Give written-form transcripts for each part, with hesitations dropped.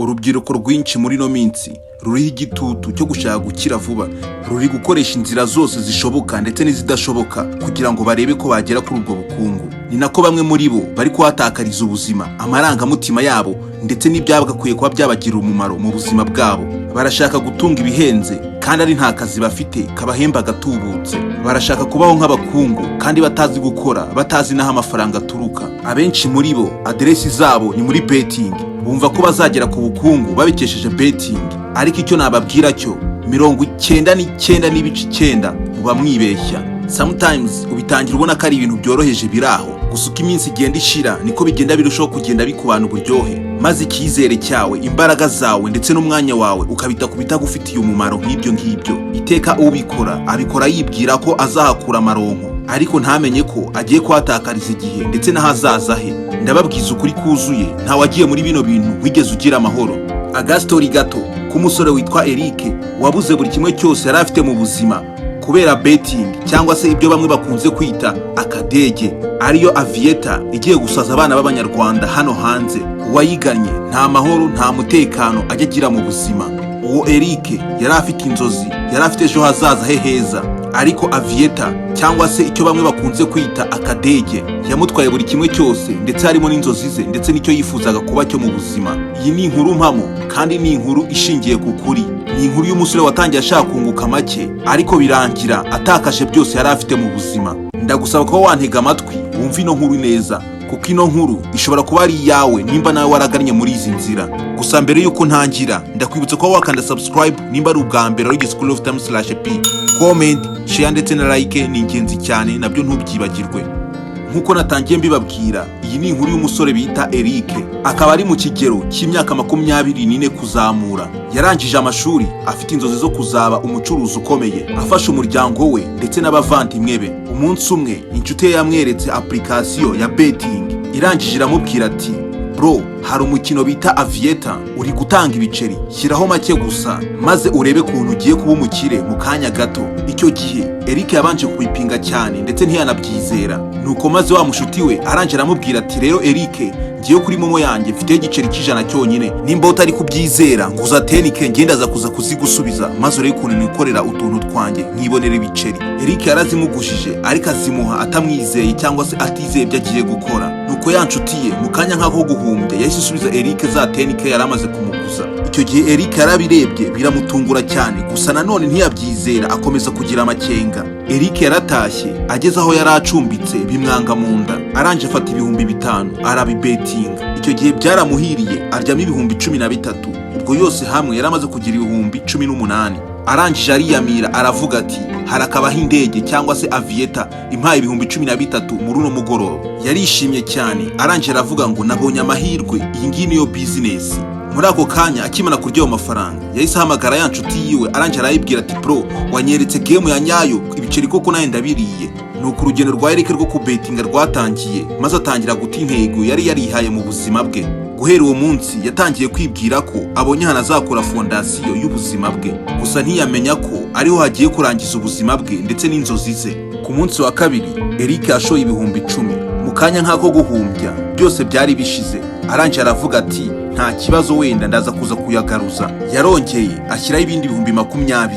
urubyiruko rwinshi muri no minsi ruriho igitutu cyo gushaka gukira vuba, ruri gukoresha inzira zose zishoboka ndetse n'izidashoboka kugira ngo barebe ko bagera kuri ubwo bukungu. Ni nako bamwe muri bo bari kuhatakariza ubuzima, amarangamutima yabo ndetse n'ibyabagakwiye kuba byabagirira umumaro mu buzima bwabo. Barashaka gutunga ibihenze kandi ari nta kazi bafite kabahemba gatubutse. Barashaka kubaho nk'abakungu kandi batazi gukora, batazi naho amafaranga aturuka. Abenshi muri bo aderesi zabo ni muri betting, bumva ko bazagera ku bukungu babikesheje betting. Ariko icyo nababwira cyo 99.9 muba mwibeshya. Sometimes ubitangira ubona ko ari ibintu byoroheje biraho, gusa uko iminsi igenda ishira niko bigenda birushaho kugenda bikubana uburyohe, maze icyizere cyawe, imbaraga zawe ndetse n'umwanya wawe ukabita kubitagufitiye umumaro nk'ibyo ngibyo. Iteka ubikora abikora yibwira ko azahakura amaronko, ariko ntamenye ko agiye kuhatakariza igihe ndetse n'ahazaza he. Ndababwiza ukuri kuzuye, nta wagiye muri bino bintu wigeze ugira amahoro. Agastori gato k'umusore witwa Eric wabuze buri kimwe cyose yari afite mu buzima kubera betting, cyangwa se ibyo bamwe bakunze kwita akadege, ariyo aviator igiye gusaza abana b'abanyarwanda hano hanze. Uwayiganye nta mahoro nta mutekano ajya agira mu buzima. Uwo Eric yari afite inzozi, yari afite ejo hazaza he heza, ariko aviator cyangwa se icyo bamwe bakunze kwita akadege yamutwaye buri kimwe cyose, ndetse harimo n'inzozi ze ndetse n'icyo yifuzaga kuba cyo mu buzima. Iyi ni inkuru mpamo kandi ni inkuru ishingiye ku kuri. Ni inkuru y'umusore watangiye ashaka kunguka make, ariko birangira atakaje byose yari afite mu buzima. Ndagusaba ko wantega amatwi wumva ino nkuru neza, kuko ino nkuru ishobora kuba ari iyawe nimba nawe waragannye muri izi nzira. Gusa mbere yuko ntangira, ndakwibutsa ko wakanda subscribe nimba ari ubwa mbere ari School of Time/P. Comment, share ndetse na like ni ingenzi cyane, nabyo ntubyibagirwe. Nkuko natangiye mbibabwira, iyi ni inkuru y'umusore bita Eric, akaba ari mu kigero cy'imyaka 24 kuzamura. Yarangije amashuri afite inzozi zo kuzaba umucuruzi ukomeye, afasha umuryango we ndetse n'abavandimwe be. Umunsi umwe inshuti ye yamweretse application ya betting, irangije iramubwira ati, bro, hari umukino bita aviator uri gutanga ibiceri, shyiraho make gusa maze urebe kuntu ugiye kuba umukire mu kanya gato. Icyo gihe Eric yabanje kubipinga cyane ndetse ntiyanabyizera, nuko maze wa mushuti we arangije aramubwira ati, rero Eric, ngiye kuri momo yanjye mfite igiceri cy'ijana cyonyine, nimba utari kubyizera ngo uzatenike ngenda za kuza kuzigusubiza maze urebe kuntu nikorera utuntu twanjye nkibonera ibiceri. Eric yarazimugujije ariko azimuha atamwizeye cyangwa se atizeye ibyo agiye gukora. Nuko ya nshuti ye mu kanya nk'ako guhumbya yahise isubiza Eric za tenike yaramaze kumuguza. Icyo gihe Eric yarabirebye biramutungura cyane, gusa nanone ntiyabyizera, akomeza kugira amakenga. Eric yaratashye ageze aho yari acumbitse bimwanga mu nda, arangije afata ibihumbi 5 arabibetinga. Icyo gihe byaramuhiriye aryamo ibihumbi 13, ubwo yose hamwe yaramaze kugira ibihumbi 18. Arangije ariyamira aravuga ati, harakabaho indege cyangwa se aviator impaye ibihumbi 13 muri uno mugoroba. Yarishimye cyane, arangije aravuga ngo nabonye amahirwe, iyi ngiyi niyo business. Muri ako kanya akimana kurya ayo mafaranga yahise ahamagara ya nshuti yiwe, arangije arayibwira ati, bro, wanyeretse game ya nyayo, ibiceri koko naye ndabiriye. Nuko urugendo rwa Eric rwo kubetinga rwatangiye, maze atangira guta intego yari yarihaye mu buzima bwe. Guhera uwo munsi yatangiye kwibwira ko abonye hana azakora fondasiyo y'ubuzima bwe, gusa ntiyamenya ko ariho hagiye kurangiza ubuzima bwe ndetse n'inzozi ze. Ku munsi wa kabiri Eric yashoye ibihumbi 10, mu kanya nk'ako guhumbya byose byari bishize. Arangije aravuga ati, nta kibazo, wenda ndaza kuza kuyagaruza. Yarongeye ashyiraho ibindi ibihumbi 20,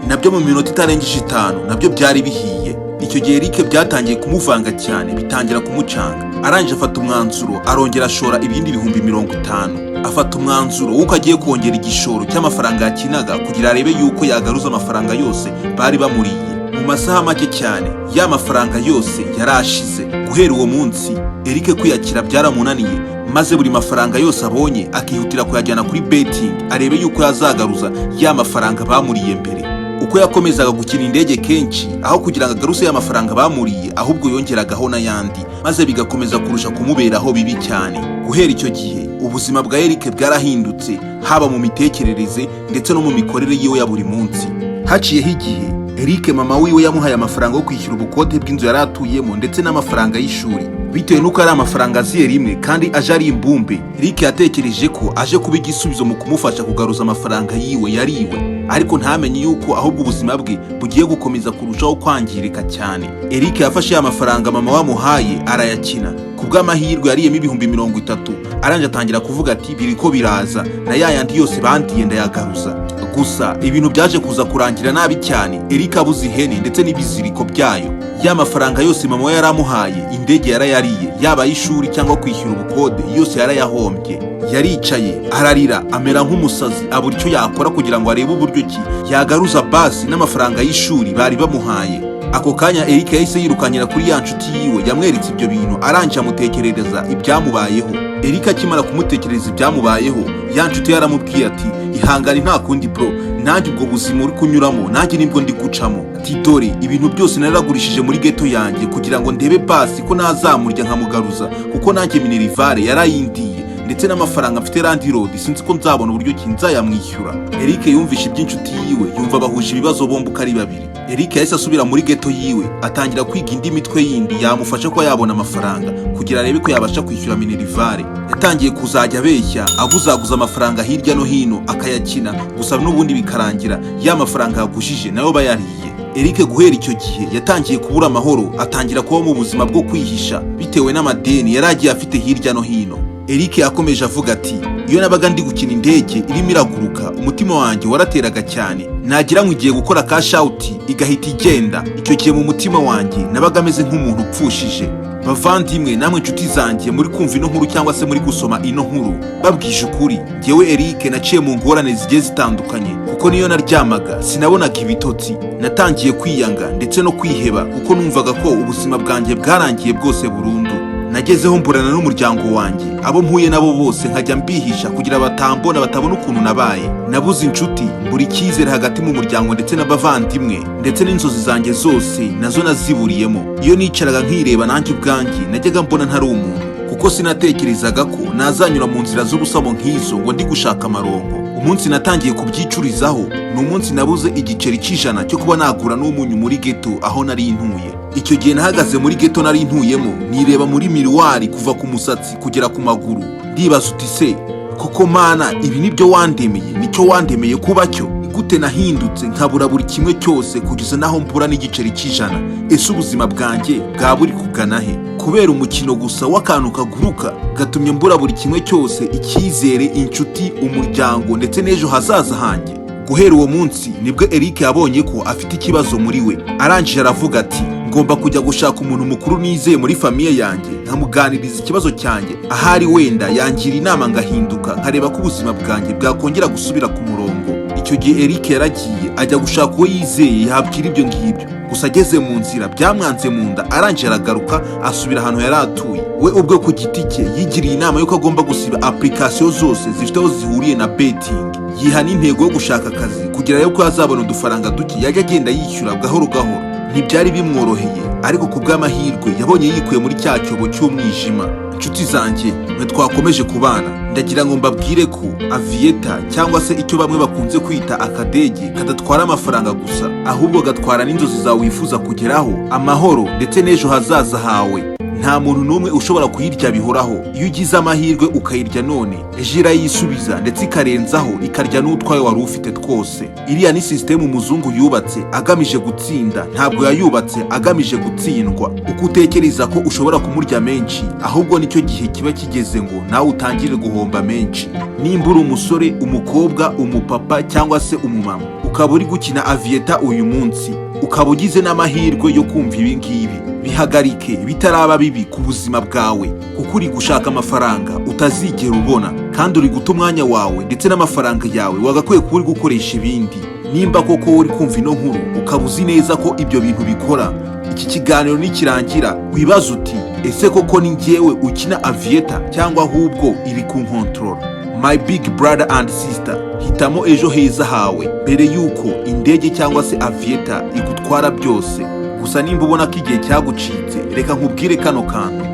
nabyo mu minota itarengeje 5 nabyo byari bihiye. Icyo gihe Eric byatangiye kumuvanga cyane, bitangira kumucanga. Arangije afata umwanzuro, arongera ashora ibindi ibihumbi 50. Afata umwanzuro w'uko agiye kongera igishoro cy'amafaranga yakinaga kugira arebe yuko yagaruza amafaranga yose bari bamuriye. Mu masaha make cyane ya mafaranga yose yarashize. Guhera uwo munsi Eric kwiyakira byaramunaniye, maze buri mafaranga yose abonye akihutira kuyajyana kuri betting arebe yuko yazagaruza ya mafaranga bamuriye mbere. Uko yakomezaga gukina indege kenshi, aho kugira ngo agaruse ya mafaranga bamuriye, ahubwo yongeragaho n'ayandi, maze bigakomeza kurusha kumuberaho bibi cyane. Guhera icyo gihe ubuzima bwa Eric bwarahindutse, haba mu mitekerereze ndetse no mu mikorere yiwe ya buri munsi. Haciyeho igihe Eric mama wiwe yamuhaye amafaranga yo kwishyura ubukote bw'inzu yari atuyemo ndetse n'amafaranga y'ishuri. Bitewe nuko ari amafaranga aziye rimwe kandi aje ari imbumbe, Eric yatekereje ko aje kuba igisubizo mu kumufasha kugaruza amafaranga yiwe yariwe. ariko ntamenye yuko ahubwo ubuzima bwe bugiye gukomeza kurushaho kwangirika cyane. Eric yafashe ya mafaranga mama wamuhaye arayakina. Kubw'amahirwe yariyemo ibihumbi 30, aranje atangira kuvuga ati biriko biraza, na yandi yose bandiye ndayagaruza. Gusa ibintu byaje kuza kurangira nabi cyane. Eric abuze ihene ndetse n'ibiziriko byayo. Ya mafaranga yose mama we yaramuhaye, indege yarayariye, yaba y'ishuri cyangwa kwishyura ubukode, yose yarayahombye. Yaricaye ararira amera nk'umusazi, abura icyo yakora kugira ngo arebe uburyo ki yagaruza basi n'amafaranga y'ishuri bari bamuhaye. Ako kanya Eric yahise yirukanyira kuri ya nshuti yiwe yamweretse ibyo bintu, aranje amutekerereza ibyamubayeho. Eric akimara kumutekereza ibyamubayeho, ya nshuti yaramubwiye ati ihangane nta kundi bro, nanjye ubwo buzima uri kunyuramo nanjye nibwo ndi gucamo. Ati dore ibintu byose naragurishije muri ghetto yanjye kugira ngo ndebe basi ko nazamurya nkamugaruza, kuko nanjye Minerivare yarayindiye ndetse n'amafaranga mfite Land Road sinzi ko nzabona uburyo ki nzayamwishyura. Eric yumvishe iby'inshuti yiwe, yumva bahuje ibibazo bombi uko ari babiri. Eric yahise asubira muri ghetto yiwe, atangira kwiga indi mitwe yindi yamufasha ko yabona amafaranga kugira arebe ko yabasha kwishyura Minerivare. Yatangiye kuzajya abeshya aguzaguza amafaranga hirya no hino akayakina, gusa n'ubundi bikarangira ya mafaranga yagujije nayo bayariye. Eric guhera icyo gihe yatangiye kubura amahoro, atangira kuba mu buzima bwo kwihisha bitewe n'amadeni yaragiye afite hirya no hino. Eric yakomeje avuga ati iyo nabaga ndi gukina indege irimo iraguruka, umutima wanjye warateraga cyane, nagira ngo igiye gukora cash out igahita igenda. Icyo gihe mu mutima wanjye nabaga ameze nk'umuntu upfushije. Bavandimwe namwe inshuti zanjye muri kumva ino nkuru cyangwa se muri gusoma ino nkuru, babwije ukuri njyewe Eric naciye mu ngorane zigiye zitandukanye, kuko niyo naryamaga sinabonaga ibitotsi. Natangiye kwiyanga ndetse no kwiheba kuko numvaga ko ubuzima bwanjye bwarangiye bwose burundu. Nagezeho mburana n'umuryango wanjye, abo mpuye nabo bose nkajya mbihisha kugira batambona batabona ukuntu nabaye. Nabuze inshuti, buri cyizere hagati mu muryango ndetse n'abavandimwe, ndetse n'inzozi zanjye zose nazo naziburiyemo. Iyo nicaraga nkireba nanjye ubwanjye najyaga mbona ntari umuntu, kuko sinatekerezaga ko nazanyura mu nzira z'ubusamo nk'izo ngo ndi gushaka amarongo. Umunsi natangiye kubyicurizaho ni umunsi nabuze igiceri cy'ijana cyo kuba nagura n'umunyu muri ghetto aho nari ntuye. Icyo gihe nahagaze muri ghetto nari ntuyemo, nireba muri miruwari kuva ku musatsi kugera ku maguru, ndibaza uti se koko mana ibi nibyo wandemeye, nicyo wandemeye kuba cyo? Gute nahindutse nkabura buri kimwe cyose kugeza naho mbura n'igiceri cy'ijana? Ese ubuzima bwanjye bwa buri kugana he? Kubera umukino gusa w'akantu kaguruka gatumye mbura buri kimwe cyose, icyizere, inshuti, umuryango ndetse n'ejo hazaza hanjye. Guhera uwo munsi nibwo Eric yabonye ko afite ikibazo muri we, arangije aravuga ati ngomba kujya gushaka umuntu mukuru nizeye muri famiye yanjye nkamuganiriza ikibazo cyanjye, ahari wenda yangira inama ngahinduka, nkareba ko ubuzima bwanjye bwakongera gusubira ku murongo. Icyo gihe Eric yaragiye ajya gushaka uwo yizeye yabwira ibyo ngibyo, gusa ageze mu nzira byamwanze mu nda, arangije aragaruka asubira ahantu yari atuye. We ubwo ku giti cye yigiriye inama yuko agomba gusiba application zose zifite aho zihuriye na betting, yiha n'intego yo gushaka akazi kugira yuko yazabona udufaranga duke yajya agenda yishyura gahoro gahoro. Ntibyari bimworoheye, ariko ku bw'amahirwe yabonye yikuye muri cya cyobo cy'umwijima. Inshuti zanjye mwe twakomeje kubana, ndagira ngo mbabwire ko Aviator cyangwa se icyo bamwe bakunze kwita akadege kadatwara amafaranga gusa, ahubwo gatwara n'inzozi zawe wifuza kugeraho, amahoro ndetse n'ejo hazaza hawe. Nta muntu n'umwe ushobora kuyirya bihoraho. Iyo ugize amahirwe ukayirya none, ejo irayisubiza ndetse ikarenzaho ikarya n'utwaye wari ufite twose. Iriya ni system umuzungu yubatse agamije gutsinda, ntabwo yayubatse agamije gutsindwa. Uko utekereza ko ushobora kumurya menshi, ahubwo nicyo gihe kiba kigeze ngo nawe utangire guhomba menshi. Nimba uri umusore, umukobwa, umupapa cyangwa se umumama, ukaba uri gukina Aviator uyu munsi, ukaba ugize n'amahirwe yo kumva ibi ngibi, bihagarike bitaraba bibi ku buzima bwawe, kuko uri gushaka amafaranga utazigera ubona, kandi uri guta umwanya wawe ndetse n'amafaranga yawe wagakwiye kuba uri gukoresha ibindi. Nimba koko uri kumva ino nkuru ukaba uzi neza ko ibyo bintu bikora, iki kiganiro nikirangira wibaza uti ese koko ni njyewe ukina Aviator cyangwa ahubwo iri kunkontrol? My big brother and sister, hitamo ejo heza hawe mbere yuko indege cyangwa se Aviator igutwara byose. Gusa nimba ubona ko igihe cyagucitse, reka nkubwire kano kantu,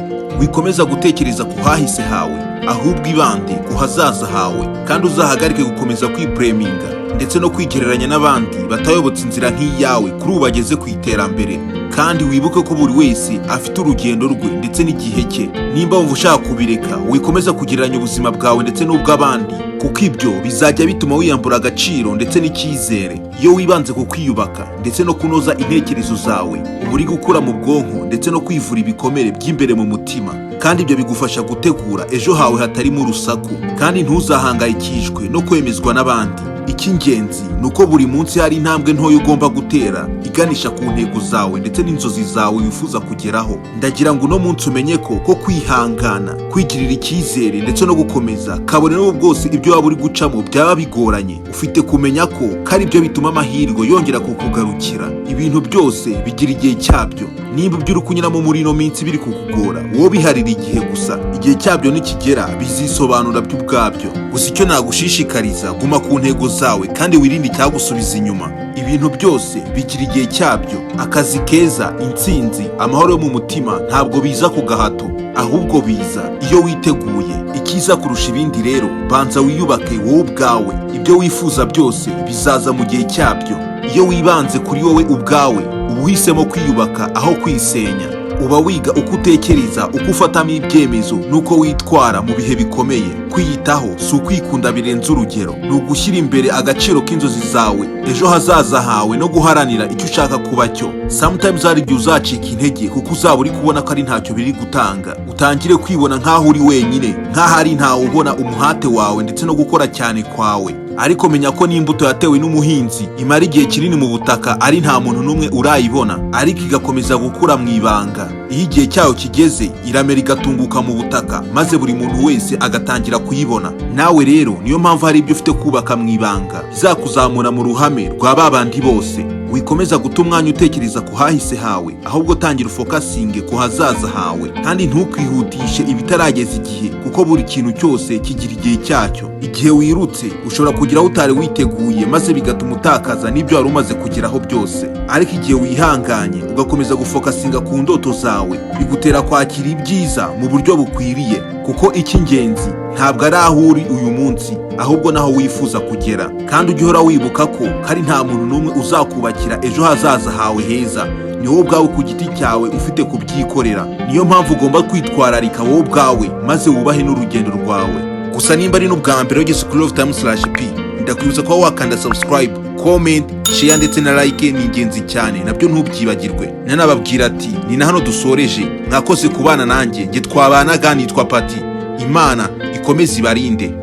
wikomeza gutekereza ku hahise hawe, ahubwo ibande ku hazaza hawe, kandi uzahagarike gukomeza kwibreminga ndetse no kwigereranya n'abandi batayobotse inzira nk'iyawe kuri ubu bageze ku iterambere. Kandi wibuke ko buri wese afite urugendo rwe ndetse n'igihe cye. Nimba wumva ushaka kubireka, wikomeza kugereranya ubuzima bwawe ndetse n'ubw'abandi, kuko ibyo bizajya bituma wiyambura agaciro ndetse n'icyizere. Iyo wibanze ku kwiyubaka ndetse no kunoza intekerezo zawe, uba uri gukura mu bwonko ndetse no kwivura ibikomere by'imbere mu mutima, kandi ibyo bigufasha gutegura ejo hawe hatarimo urusaku, kandi ntuzahangayikishwe no kwemezwa n'abandi. Icy'ingenzi ni uko buri munsi hari intambwe ntoya ugomba gutera iganisha ku ntego zawe ndetse n'inzozi zawe wifuza kugeraho. Ndagira ngo uno munsi umenye ko kwihangana, kwigirira icyizere ndetse no gukomeza kabone n'ubu bwose ibyo waba uri gucamo byaba bigoranye, ufite kumenya ko ari byo bituma amahirwe yongera kukugarukira. Ibintu byose bigira igihe cyabyo. Nimba ibyo uri kunyuramo muri ino minsi biri kukugora, wowe biharira igihe gusa. Igihe cyabyo nikigera bizisobanura byo ubwabyo. Gusa icyo nagushishikariza, guma ku ntego zawe kandi wirinde icyagusubiza inyuma. Ibintu byose bigira igihe cyabyo. Akazi keza, intsinzi, amahoro yo mu mutima ntabwo biza ku gahato, ahubwo biza iyo witeguye. Ikiza kurusha ibindi rero, banza wiyubake wowe ubwawe. Ibyo wifuza byose bizaza mu gihe cyabyo. Iyo wibanze kuri wowe ubwawe, uba uhisemo kwiyubaka aho kwisenya. Uba wiga uko utekereza, uko ufatamo ibyemezo n'uko witwara mu bihe bikomeye. Kwiyitaho si ukwikunda birenze urugero, ni ugushyira imbere agaciro k'inzozi zawe, ejo hazaza hawe, no guharanira icyo ushaka kuba cyo. Sometimes hari igihe uzacika intege kuko uzaba uri kubona ko ari ntacyo biri gutanga. Utangire kwibona nk'aho uri wenyine, nk'aho ari ntawe ubona umuhate wawe ndetse no gukora cyane kwawe. Ariko menya ko n'imbuto yatewe n'umuhinzi imara igihe kinini mu butaka ari nta muntu n'umwe urayibona, ariko igakomeza gukura mu ibanga. Iyo igihe cyayo kigeze, iramera igatunguka mu butaka, maze buri muntu wese agatangira kuyibona. Nawe rero niyo mpamvu hari ibyo ufite kubaka mu ibanga bizakuzamura mu ruhame rwa babandi bose. Wikomeza guta umwanya utekereza ku hahise hawe, ahubwo tangira ufokasinge ku hazaza hawe, kandi ntukwihutishe ibitarageza igihe, kuko buri kintu cyose kigira igihe cyacyo. Igihe wirutse ushobora kugeraho utari witeguye, maze bigatuma utakaza n'ibyo wari umaze kugeraho byose. Ariko igihe wihanganye ugakomeza gufokasinga ku ndoto zawe, bigutera kwakira ibyiza mu buryo bukwiriye, kuko icy'ingenzi ntabwo ari aho uri uyu munsi, ahubwo naho wifuza kugera. Kandi ujye uhora wibuka ko ari nta muntu n'umwe uzakubakira ejo hazaza hawe heza. Ni wowe ubwawe ku giti cyawe ufite kubyikorera. Niyo mpamvu ugomba kwitwararika wowe ubwawe, maze wubahe n'urugendo rwawe. Gusa nimba ari n'ubwa mbere wageze kuri LoveTime/P, ndakwibutsa kuba wakanda subscribe, comment, share ndetse na like. Ni ingenzi cyane, nabyo ntubyibagirwe. Nanababwira ati ni na hano dusoreje. Mwakoze kubana nanjye, nge twabanaga nitwa Pati. Imana ikomeze ibarinde.